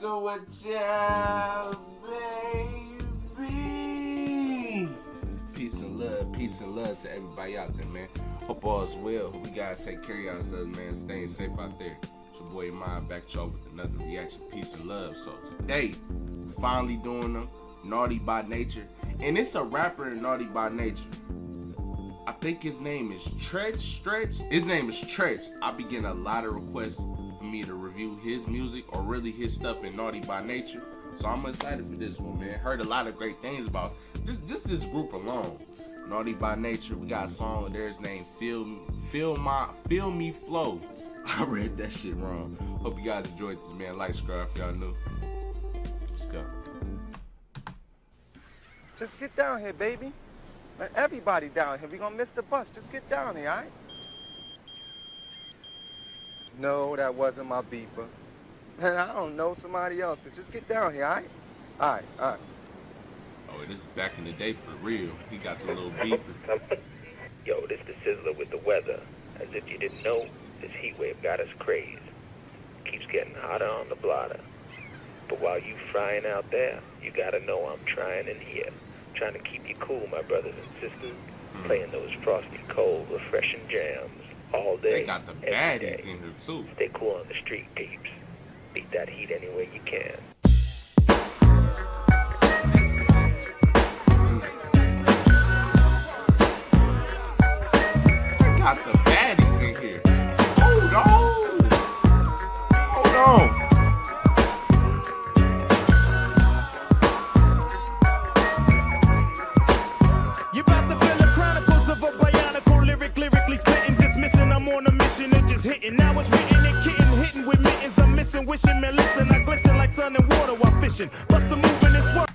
go with ya, baby. Peace and love to everybody out there, man. Hope all is well. Hope you guys take care of yourselves, man. Staying safe out there. It's your boy Ahmad back to y'all with another reaction. Peace and love. So today, finally doing them. Naughty by Nature. And it's a rapper in Naughty by Nature. I think his name is Stretch. His name is Stretch. I be getting a lot of requests for me to review his music or really his stuff in Naughty by Nature. So I'm excited for this one, man. Heard a lot of great things about just this group alone. Naughty by Nature. We got a song with theirs named Feel Me Flow. I read that shit wrong. Hope you guys enjoyed this, man. Like, subscribe if y'all new. Let's go. Just get down here, baby. Let everybody down here. We gonna miss the bus. Just get down here, all right? No, that wasn't my beeper. Man, I don't know, somebody else's. Just get down here, all right? All right. Oh, this is back in the day for real. He got the little beeper. Yo, this the Sizzler with the weather. As if you didn't know, this heat wave got us crazed. Keeps getting hotter on the blotter. But while you frying out there, you gotta know I'm trying in here. Trying to keep you cool, my brothers and sisters. Playing those frosty, cold, refreshing jams all day. They got the baddies in here too. Stay cool on the street, peeps. Beat that heat any way you can. Got the baddies in here. Hold on. You about to feel the chronicles of a bionicle lyrically spitting, dismissing. I'm on a mission and just hitting. Now it's written and hitting with mittens. I'm missing, wishing, man, listen. I glisten like sun and water while fishing. Bust the move in this world.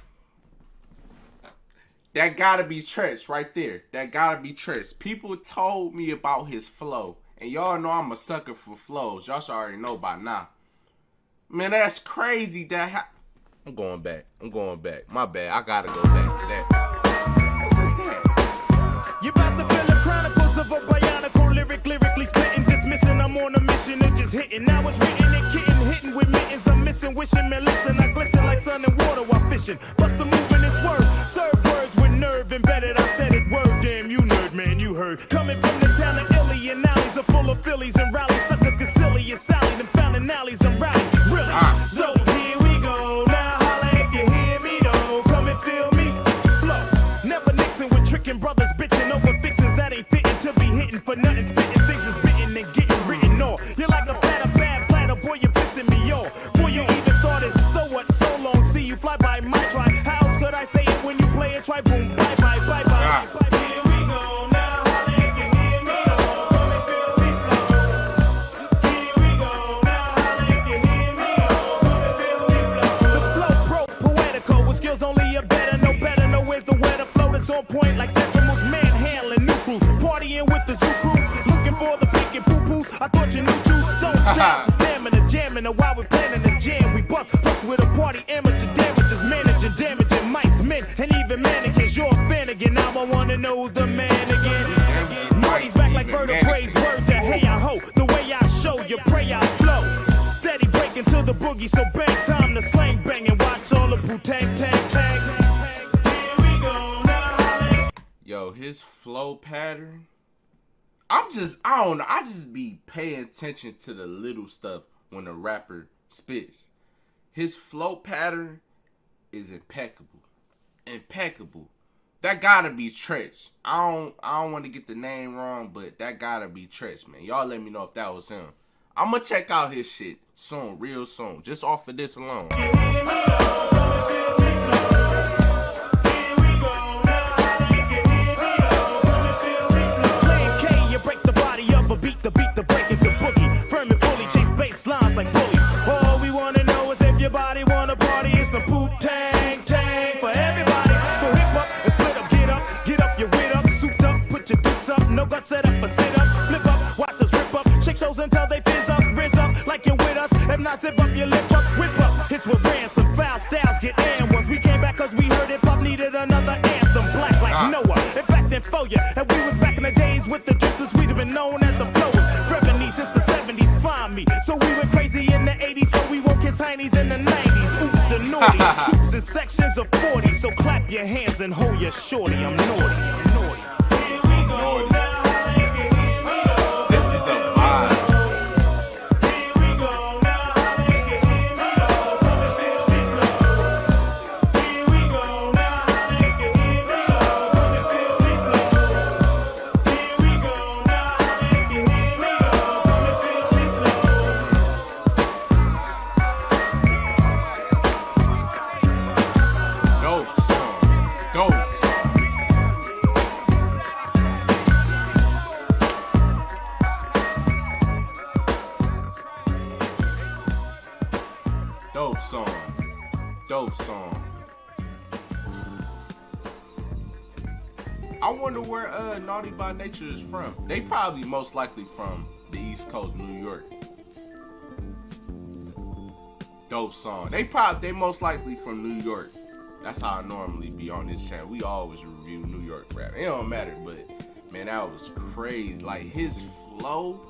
That gotta be Tresh right there. That gotta be Tresh. People told me about his flow. And y'all know I'm a sucker for flows. Y'all should already know by now. Man, that's crazy. I'm going back. My bad. I gotta go back to that. You about to feel the chronicles of a bionicle lyrically spitting, dismissing. I'm on a mission and just hitting. Now it's written and hitting with mittens. I'm missing, wishing, man, listen. I glisten like sun and water while fishing. Bust the move in this word. Serve words with nerve embedded. I said it word. Damn, you nerd, man, you heard. Coming from the town of Illy and alleys are full of Phillies and rallies. Suckers get silly and Sally. Them fountain alleys I'm riding. Really? So here we go. Now holla if you hear me though. Come and feel me. Flow. Never mixing with tricking brothers, bitching over fixings that ain't fitting to be hitting for nothing. Spitting things is bitten and getting written on. You're like a bad platter, boy, you're pissing me off. Boy, you even started, so what, so long. See you fly by my try. How else could I say it when you play it? Try boom, bye. Here we go, now holla if you hear me though. Come and feel me flow. Here we go, now holla if you hear me though. Come and feel me flow. The flow poetical with skills only a better, no where's the weather flow that's on point like decimals, manhandling new crews, partying with the zoo crew, looking for the pink and poo-poos. I thought you knew two stones, stamina, jamming, and while we're planning the jam, we bust with a party, amateur damages, managing, damaging mice, men, and even mannequins. You're a fan again, now I wanna know who's the man again. Marty's back like vertebrae, word to hey-I-ho, the way I show you, pray I flow. Steady breaking to the boogie, so bang time to slang bang and watch all the Wu-Tang tags. Yo, his flow pattern. I don't know. I just be paying attention to the little stuff when a rapper spits. His flow pattern is impeccable. That gotta be Tresh. I don't want to get the name wrong, but that gotta be Tresh, man. Y'all let me know if that was him. I'm gonna check out his shit soon, real soon, just off of this alone. The break into boogie, firm and fully chase bass lines like bullies. All we wanna know is if your body wanna party. It's the Wu-Tang for everybody. So hip up and split up, get up, your wit up, souped up, put your dukes up, no guts set up for sit up, flip up, watch us rip up, shake shows until they fizz up, rizz up, like you're with us. If not, zip up your lip up, whip up. Hits with ransom, foul styles get and once we came back cause we heard hip hop needed another anthem, black like Noah. In fact, then for ya, and we was back in the days with the drifts, we'd have been known as the flowers. Since the 70s, find me. So we went crazy in the 80s, so we won't kiss heinies in the 90s. naughty. Troops in sections of 40, so clap your hands and hold your shorty. I'm naughty. I'm naughty. Here we go now. This is a vibe. Here we go now. Here we go now. Dope song. Dope song. Dope song. Dope song. I wonder where Naughty by Nature is from. They probably most likely from the East Coast, New York. Dope song. They most likely from New York. That's how I normally be on this channel. We always review New York rap. It don't matter, but man, that was crazy. Like his flow,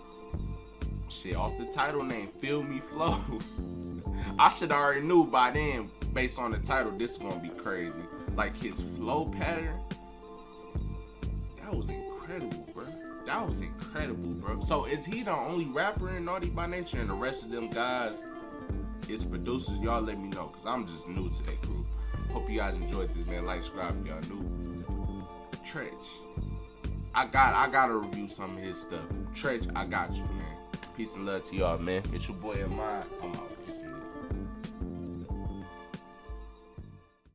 shit, off the title name, Feel Me Flow. I should already knew by then, based on the title, this is gonna be crazy. Like his flow pattern, that was incredible, bro. That was incredible, bro. So is he the only rapper in Naughty by Nature, and the rest of them guys is producers? Y'all let me know, cause I'm just new to that group. Hope you guys enjoyed this, man. Like, subscribe if y'all new. Tretch, I gotta review some of his stuff. Tretch, I got you, man. Peace and love to y'all, man. It's your boy Ahmad. I'm out.